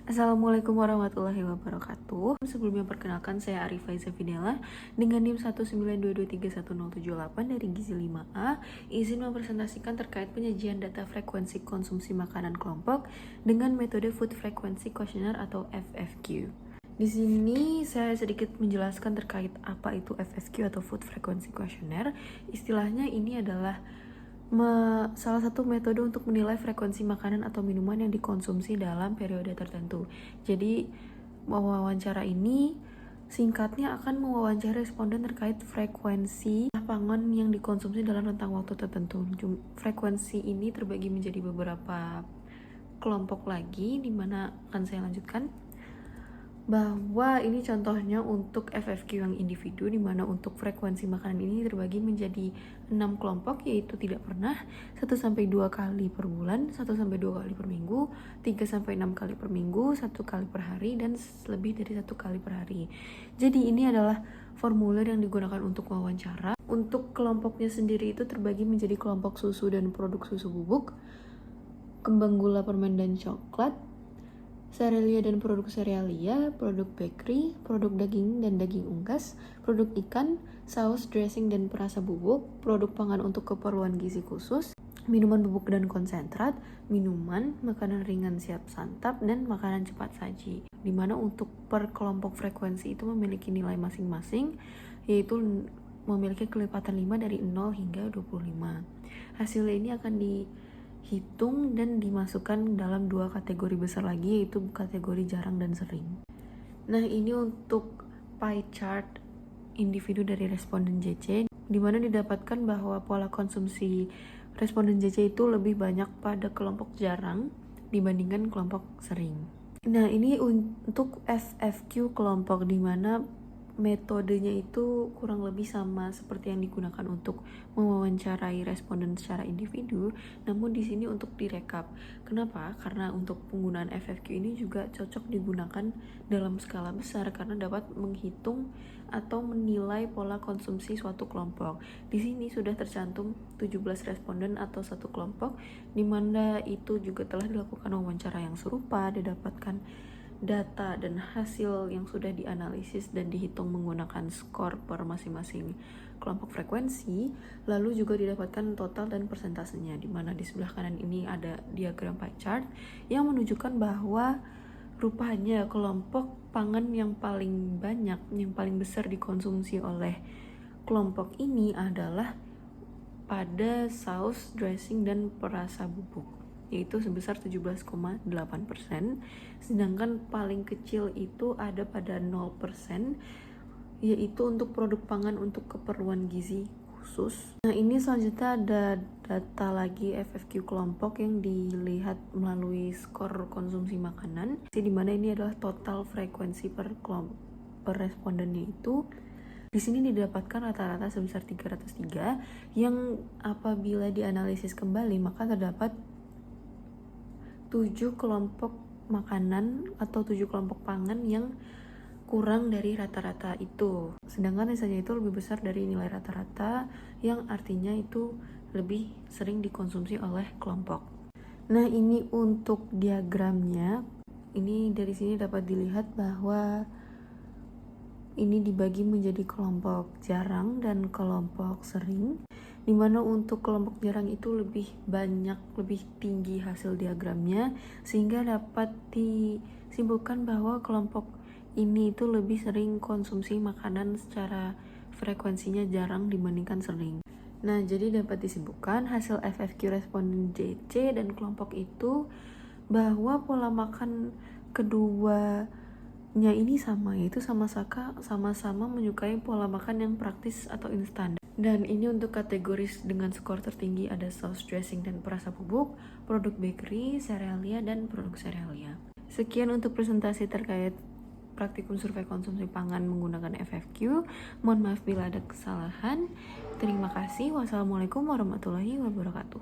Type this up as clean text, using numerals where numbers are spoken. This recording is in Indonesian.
Assalamualaikum warahmatullahi wabarakatuh. Sebelumnya perkenalkan, saya Arifah Fidela dengan NIM 192231078 dari Gizi 5A. Izin mempresentasikan terkait penyajian data frekuensi konsumsi makanan kelompok dengan metode Food Frequency Questionnaire atau FFQ. Di sini saya sedikit menjelaskan terkait apa itu FFQ atau Food Frequency Questionnaire. Istilahnya ini adalah salah satu metode untuk menilai frekuensi makanan atau minuman yang dikonsumsi dalam periode tertentu. Jadi wawancara ini singkatnya akan mewawancarai responden terkait frekuensi pangan yang dikonsumsi dalam rentang waktu tertentu. Frekuensi ini terbagi menjadi beberapa kelompok lagi, di mana akan saya lanjutkan bahwa ini contohnya untuk FFQ yang individu, di mana untuk frekuensi makanan ini terbagi menjadi 6 kelompok, yaitu tidak pernah, 1-2 kali per bulan, 1-2 kali per minggu, 3-6 kali per minggu, 1 kali per hari, dan lebih dari 1 kali per hari. Jadi ini adalah formulir yang digunakan untuk wawancara. Untuk kelompoknya sendiri itu terbagi menjadi kelompok susu dan produk susu bubuk, kembang gula, permen, dan coklat, serealia dan produk serealia, produk bakery, produk daging dan daging unggas, produk ikan, saus, dressing, dan perasa bubuk, produk pangan untuk keperluan gizi khusus, minuman bubuk dan konsentrat, minuman, makanan ringan siap santap, dan makanan cepat saji. Dimana untuk per kelompok frekuensi itu memiliki nilai masing-masing, yaitu memiliki kelipatan 5 dari 0 hingga 25. Hasilnya ini akan dihitung dan dimasukkan dalam 2 kategori besar lagi, yaitu kategori jarang dan sering. Nah, ini untuk pie chart individu dari responden JC, di mana didapatkan bahwa pola konsumsi responden JC itu lebih banyak pada kelompok jarang dibandingkan kelompok sering. Nah, ini untuk FFQ kelompok, di mana metodenya itu kurang lebih sama seperti yang digunakan untuk mewawancarai responden secara individu, namun di sini untuk direkap. Kenapa? Karena untuk penggunaan FFQ ini juga cocok digunakan dalam skala besar karena dapat menghitung atau menilai pola konsumsi suatu kelompok. Di sini sudah tercantum 17 responden atau satu kelompok, di mana itu juga telah dilakukan wawancara yang serupa, didapatkan data dan hasil yang sudah dianalisis dan dihitung menggunakan skor per masing-masing kelompok frekuensi, lalu juga didapatkan total dan persentasenya, di mana di sebelah kanan ini ada diagram pie chart yang menunjukkan bahwa rupanya kelompok pangan yang paling banyak, yang paling besar dikonsumsi oleh kelompok ini adalah pada saus, dressing, dan perasa bubuk, yaitu sebesar 17,8%, sedangkan paling kecil itu ada pada 0%, yaitu untuk produk pangan untuk keperluan gizi khusus. Nah, ini selanjutnya ada data lagi FFQ kelompok yang dilihat melalui skor konsumsi makanan, di mana ini adalah total frekuensi per kelompok per respondennya itu. Di sini didapatkan rata-rata sebesar 303, yang apabila dianalisis kembali maka terdapat 7 kelompok makanan atau 7 kelompok pangan yang kurang dari rata-rata itu, sedangkan sisanya itu lebih besar dari nilai rata-rata, yang artinya itu lebih sering dikonsumsi oleh kelompok. Nah, ini untuk diagramnya. Ini dari sini dapat dilihat bahwa ini dibagi menjadi kelompok jarang dan kelompok sering, di mana untuk kelompok jarang itu lebih banyak, lebih tinggi hasil diagramnya, sehingga dapat disimpulkan bahwa kelompok ini itu lebih sering konsumsi makanan secara frekuensinya jarang dibandingkan sering. Nah, jadi dapat disimpulkan hasil FFQ responden JC dan kelompok itu bahwa pola makan keduanya ini sama, yaitu sama-sama menyukai pola makan yang praktis atau instan. Dan ini untuk kategori dengan skor tertinggi ada saus, dressing, dan perasa bubuk, produk bakery, serealia, dan produk serealia. Sekian untuk presentasi terkait praktikum survei konsumsi pangan menggunakan FFQ. Mohon maaf bila ada kesalahan. Terima kasih. Wassalamualaikum warahmatullahi wabarakatuh.